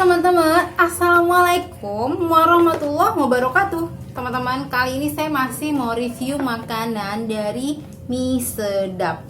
teman-teman, assalamualaikum warahmatullahi wabarakatuh. Teman-teman, kali ini saya masih mau review makanan dari mie sedap.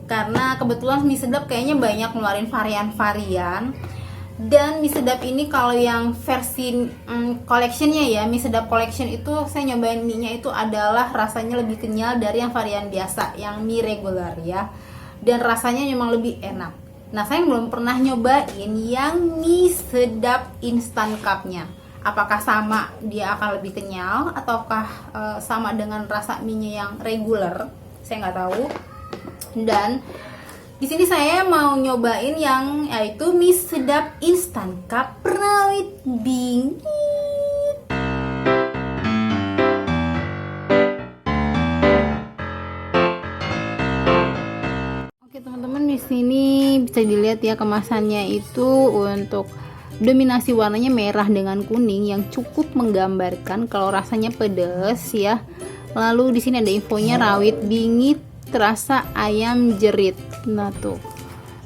Karena kebetulan mie sedap kayaknya banyak ngeluarin varian-varian. Dan mie sedap ini kalau yang versi collectionnya ya, mie sedap collection itu saya nyobain mie-nya itu adalah rasanya lebih kenyal dari yang varian biasa, yang mie regular ya. Dan rasanya memang lebih enak. Nah, saya belum pernah nyobain yang mie sedap instan cupnya. Apakah sama dia akan lebih kenyal ataukah sama dengan rasa mie-nya yang regular? Saya nggak tahu. Dan di sini saya mau nyobain yang yaitu mie sedap instan cup rawit bingit. Teman-teman, di sini bisa dilihat ya kemasannya itu untuk dominasi warnanya merah dengan kuning yang cukup menggambarkan kalau rasanya pedas ya. Lalu di sini ada infonya rawit bingit terasa ayam jerit. Nah tuh.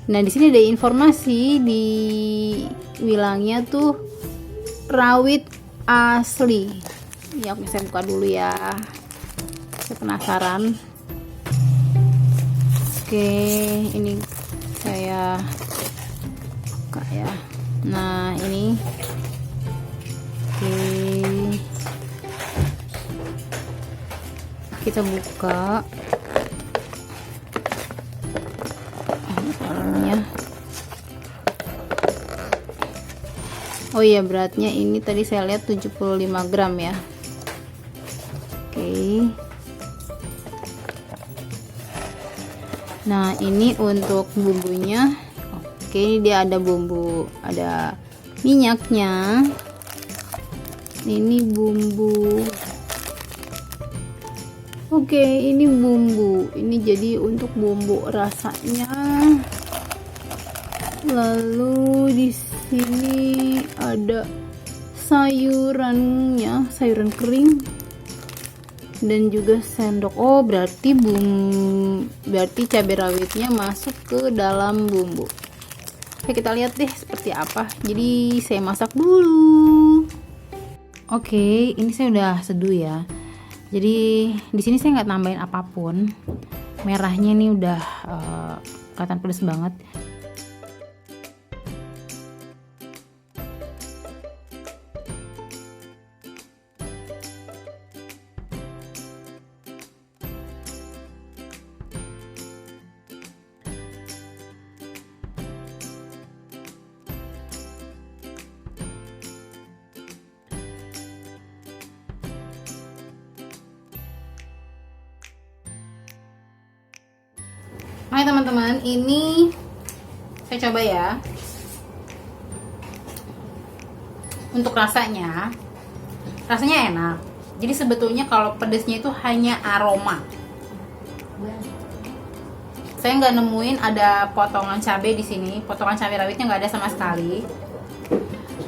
Nah di sini ada informasi di bilangnya tuh rawit asli. Ya oke, saya buka dulu ya. Saya penasaran. Oke, ini saya buka ya. Nah, ini. Oke. Kita buka. Dalamnya. Oh iya, beratnya ini tadi saya lihat 75 gram ya. Oke. Nah, ini untuk bumbunya. Oke, dia ada bumbu, ada minyaknya. Ini bumbu. Oke, ini bumbu. Ini jadi untuk bumbu rasanya. Lalu di sini ada sayurannya, sayuran kering. Dan juga sendok. Oh, berarti cabai rawitnya masuk ke dalam bumbu. Oke, kita lihat deh seperti apa. Jadi saya masak dulu. Oke, ini saya udah seduh ya. Jadi di sini saya nggak nambahin apapun. Merahnya ini udah kelihatan pedas banget. Oke teman-teman, ini saya coba ya. Untuk rasanya enak. Jadi sebetulnya kalau pedesnya itu hanya aroma. Saya nggak nemuin ada potongan cabai di sini. Potongan cabai rawitnya nggak ada sama sekali.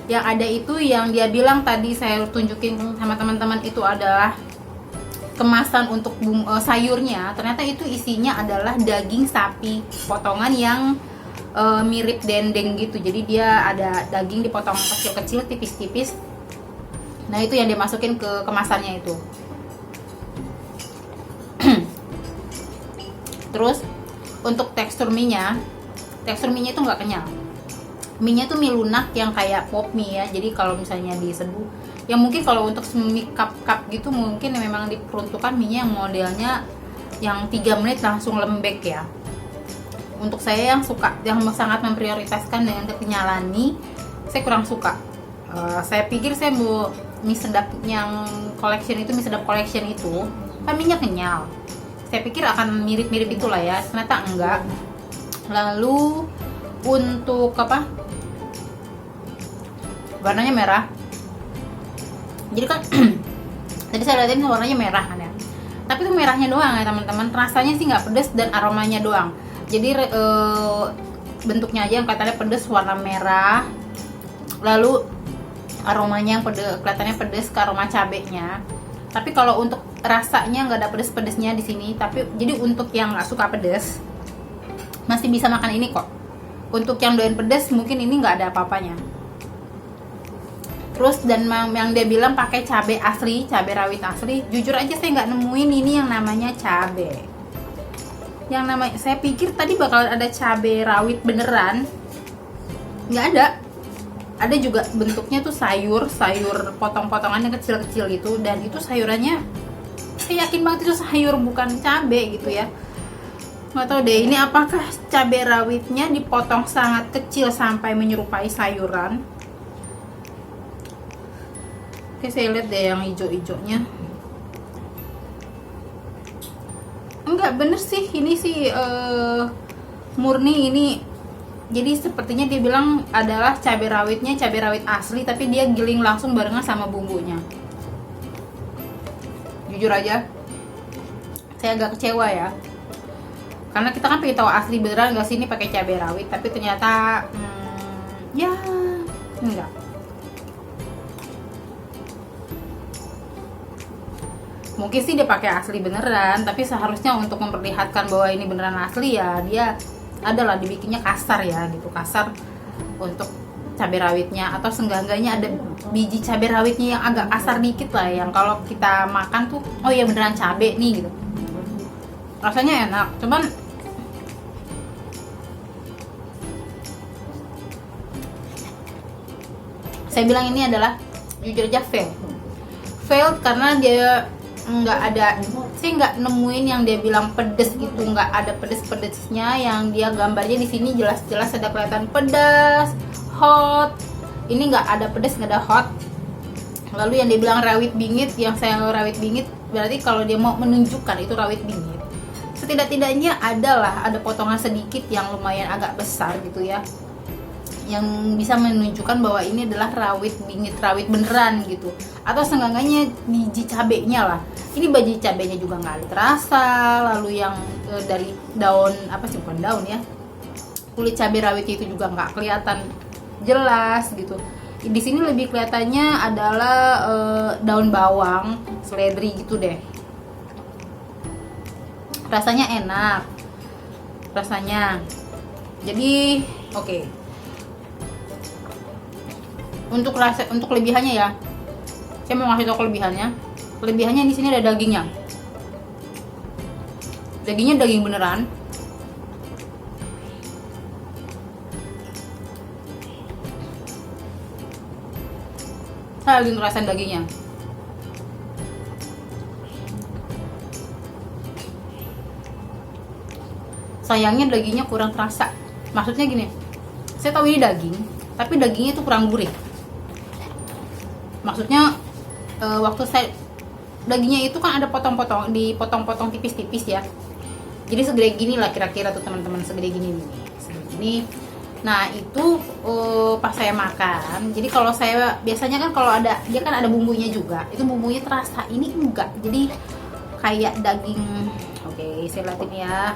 Yang ada itu yang dia bilang tadi saya tunjukin sama teman-teman itu adalah kemasan untuk sayurnya. Ternyata itu isinya adalah daging sapi potongan yang mirip dendeng gitu. Jadi dia ada daging dipotong kecil-kecil, tipis-tipis. Nah itu yang dimasukin ke kemasannya itu. Terus untuk tekstur mie-nya itu nggak kenyal. Mie-nya tuh mie lunak yang kayak pop mie ya. Jadi kalau misalnya diseduh, ya mungkin kalau untuk mie cup gitu mungkin memang diperuntukkan mie-nya yang modelnya yang 3 menit langsung lembek ya. Untuk saya yang sangat memprioritaskan dengan kekenyalan mie, saya kurang suka. Saya pikir saya mau mie sedap yang collection itu, mie sedap collection itu kan mie-nya kenyal. Saya pikir akan mirip-mirip itulah ya, ternyata enggak. Lalu untuk apa? Warnanya merah. Jadi kan tadi saya lihatin warnanya merah kan ya. Tapi itu merahnya doang ya teman-teman. Rasanya sih nggak pedas dan aromanya doang. Jadi bentuknya aja yang kelihatannya pedas, warna merah. Lalu aromanya yang kelihatannya pedas ke aroma cabenya. Tapi kalau untuk rasanya nggak ada pedas-pedasnya di sini. Tapi jadi untuk yang nggak suka pedas masih bisa makan ini kok. Untuk yang doyan pedas mungkin ini nggak ada apa-apanya. Terus dan yang dia bilang pakai cabai asli, cabai rawit asli. Jujur aja saya nggak nemuin ini yang namanya cabai. Yang namanya, saya pikir tadi bakalan ada cabai rawit beneran, nggak ada. Ada juga bentuknya tuh sayur potong-potongannya kecil-kecil gitu, dan itu sayurannya saya yakin banget itu sayur bukan cabai gitu ya. Nggak tahu deh ini apakah cabai rawitnya dipotong sangat kecil sampai menyerupai sayuran. Oke, saya lihat deh yang hijau-hijaunya. Enggak bener sih, ini sih murni ini. Jadi sepertinya dia bilang adalah cabai rawitnya cabai rawit asli, tapi dia giling langsung barengan sama bumbunya. Jujur aja, saya agak kecewa ya. Karena kita kan pengen tahu asli beneran gak sih ini pakai cabai rawit, tapi ternyata ya enggak. Mungkin sih dia pakai asli beneran, tapi seharusnya untuk memperlihatkan bahwa ini beneran asli ya dia adalah dibikinnya kasar ya gitu, kasar untuk cabai rawitnya, atau seenggak-enggaknya ada biji cabai rawitnya yang agak kasar dikit lah, yang kalau kita makan tuh oh ya beneran cabai nih gitu, rasanya enak. Cuman saya bilang ini adalah jujur aja fail karena dia nggak ada, saya nggak nemuin yang dia bilang pedes itu, nggak ada pedes-pedesnya. Yang dia gambarnya di sini jelas-jelas ada kelihatan pedas, hot. Ini nggak ada pedes, nggak ada hot. Lalu yang dia bilang rawit bingit, yang saya rawit bingit berarti kalau dia mau menunjukkan itu rawit bingit, setidak-tidaknya ada potongan sedikit yang lumayan agak besar gitu ya, yang bisa menunjukkan bahwa ini adalah rawit bingit, rawit beneran gitu. Atau seenggaknya biji cabenya lah. Ini biji cabenya juga nggak terasa. Lalu yang dari daun apa sih, bukan daun ya, kulit cabai rawitnya itu juga nggak kelihatan jelas gitu. Di sini lebih kelihatannya adalah daun bawang, seledri gitu deh. Rasanya enak, rasanya. Jadi oke. Untuk kelebihannya ya, saya mau ngasih tau kelebihannya. Kelebihannya di sini ada dagingnya. Dagingnya daging beneran. Saya lagi ngerasain dagingnya. Sayangnya dagingnya kurang terasa. Maksudnya gini, saya tahu ini daging, tapi dagingnya itu kurang gurih. Maksudnya waktu saya dagingnya itu kan ada dipotong-potong tipis-tipis ya. Jadi segede gini lah kira-kira tuh teman-teman, segede gini nih, segede gini. Nah itu pas saya makan, jadi kalau saya biasanya kan kalau ada dia kan ada bumbunya juga, itu bumbunya terasa. Ini enggak, jadi kayak daging. Oke, saya liatin ya.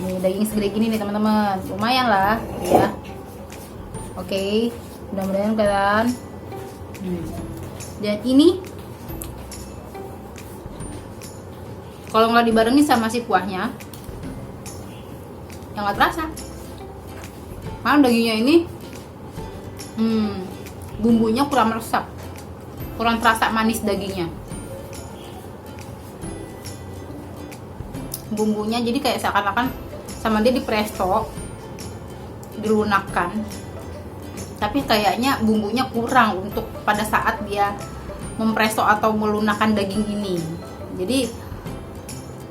Ini daging segede gini nih teman-teman, lumayan lah ya. Oke, mudah-mudahan kalian. Dan ini kalau nggak dibarengin sama si kuahnya, yang nggak terasa. Karena dagingnya ini bumbunya kurang meresap, kurang terasa manis dagingnya. Bumbunya jadi kayak seakan-akan sama dia di presto, dilunakkan, tapi kayaknya bumbunya kurang untuk pada saat dia mempresto atau melunakkan daging ini. Jadi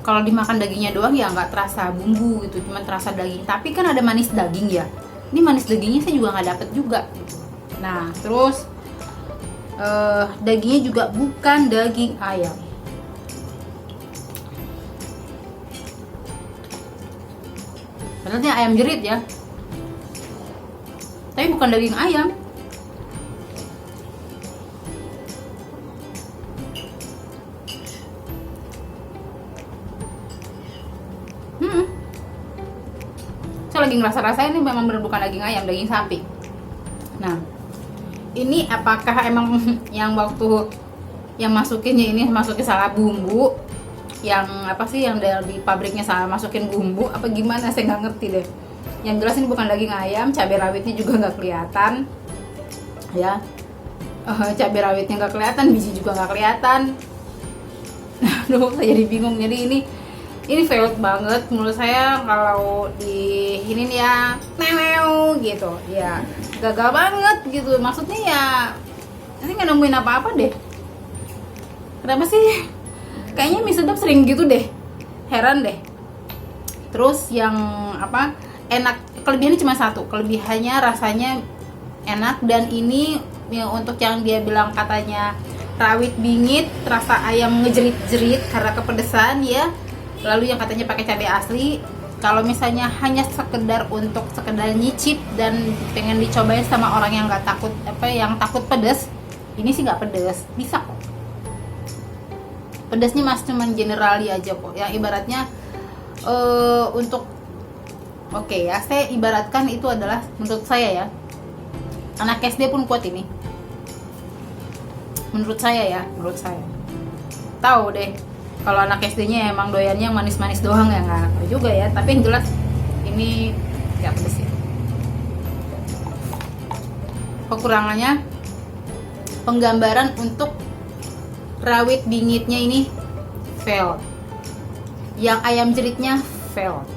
kalau dimakan dagingnya doang ya nggak terasa bumbu gitu, cuma terasa daging. Tapi kan ada manis daging ya, ini manis dagingnya saya juga nggak dapet juga. Nah terus dagingnya juga bukan daging ayam. Sebenarnya ayam jerit ya, tapi bukan daging ayam. Saya lagi ngerasa-rasain ini memang benar bukan daging ayam, daging sapi. Nah, ini apakah emang yang waktu yang masukinnya ini masukin salah bumbu? Yang apa sih yang dari pabriknya salah masukin bumbu? Apa gimana? Saya nggak ngerti deh. Yang jelas ini bukan daging ayam, cabai rawitnya juga nggak kelihatan, ya. cabai rawitnya nggak kelihatan, biji juga nggak kelihatan. Aduh, saya jadi bingung. Jadi ini failed banget menurut saya. Kalau di ini nih ya gitu ya, gagal banget gitu. Maksudnya ya ini nggak nemuin apa-apa deh. Kenapa sih? Kayaknya mie sedap sering gitu deh, heran deh. Terus yang apa, enak, kelebihannya cuma satu, kelebihannya rasanya enak. Dan ini ya, untuk yang dia bilang katanya rawit bingit, rasa ayam ngejerit-jerit karena kepedesan ya. Lalu yang katanya pakai cabai asli. Kalau misalnya hanya sekedar nyicip dan pengen dicobain sama orang yang nggak takut yang takut pedes, ini sih nggak pedes, bisa kok. Pedesnya mas cuman generali aja kok ya, ibaratnya untuk ya, saya ibaratkan itu adalah, menurut saya ya, anak SD pun kuat ini. Menurut saya tahu deh kalau anak SD-nya emang doyannya yang manis-manis doang ya, nggak tahu juga ya. Tapi yang jelas ini nggak pedes ya. Kekurangannya, penggambaran untuk rawit bingitnya ini fail, yang ayam jeritnya fail.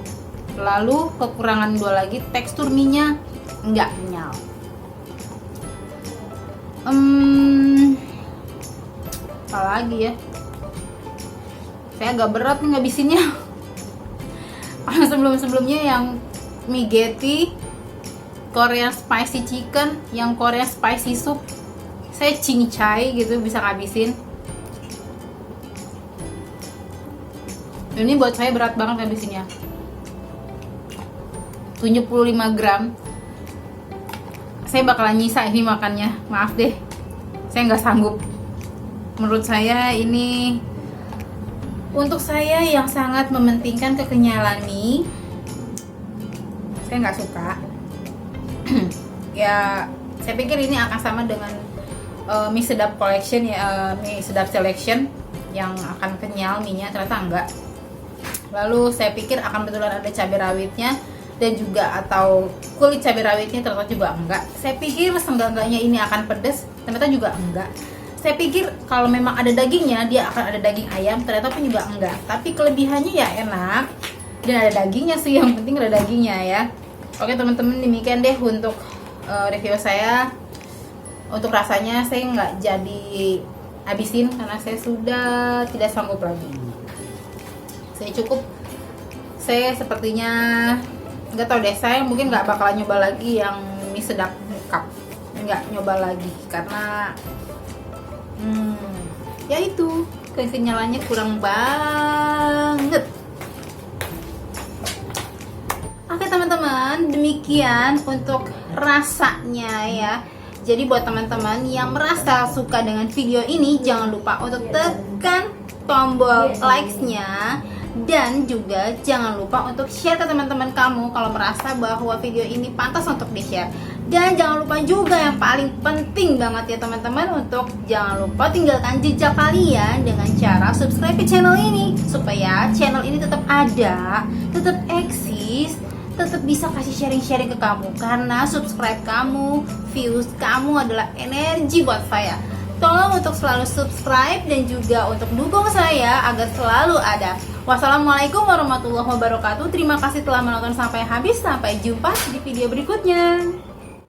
Lalu kekurangan dua lagi, tekstur mie-nya nggak kenyal. Apalagi ya, saya agak berat nih ngabisinnya. Karena sebelumnya yang mie Getty, Korean spicy chicken, yang Korean spicy soup, saya cincai gitu bisa ngabisin. Ini buat saya berat banget ngabisinnya, 75 gram. Saya bakalan nyisa ini makannya, maaf deh, saya nggak sanggup. Menurut saya ini, untuk saya yang sangat mementingkan kekenyalan mie, saya nggak suka. Ya, saya pikir ini akan sama dengan mie sedap collection ya, mie sedap selection yang akan kenyal mie-nya, ternyata enggak. Lalu saya pikir akan betulan ada cabai rawitnya dan juga atau kulit cabai rawitnya, ternyata juga enggak. Saya pikir seenggak-enggaknya ini akan pedas, ternyata juga enggak. Saya pikir kalau memang ada dagingnya, dia akan ada daging ayam, ternyata pun juga enggak. Tapi kelebihannya ya enak dan ada dagingnya sih, yang penting ada dagingnya ya. Oke teman-teman, demikian deh untuk review saya. Untuk rasanya saya nggak jadi habisin karena saya sudah tidak sanggup lagi. Saya sepertinya nggak tahu deh, saya mungkin nggak bakalan nyoba lagi yang mie sedap cup, nggak nyoba lagi karena ya itu kekenyalannya kurang banget. Oke teman-teman, demikian untuk rasanya ya. Jadi buat teman-teman yang merasa suka dengan video ini, jangan lupa untuk tekan tombol likes-nya. Dan juga jangan lupa untuk share ke teman-teman kamu kalau merasa bahwa video ini pantas untuk di-share. Dan jangan lupa juga yang paling penting banget ya teman-teman, untuk jangan lupa tinggalkan jejak kalian dengan cara subscribe ke channel ini, supaya channel ini tetap ada, tetap eksis, tetap bisa kasih sharing-sharing ke kamu. Karena subscribe kamu, views kamu adalah energi buat saya. Tolong untuk selalu subscribe dan juga untuk dukung saya agar selalu ada. Wassalamualaikum warahmatullahi wabarakatuh. Terima kasih telah menonton sampai habis. Sampai jumpa di video berikutnya.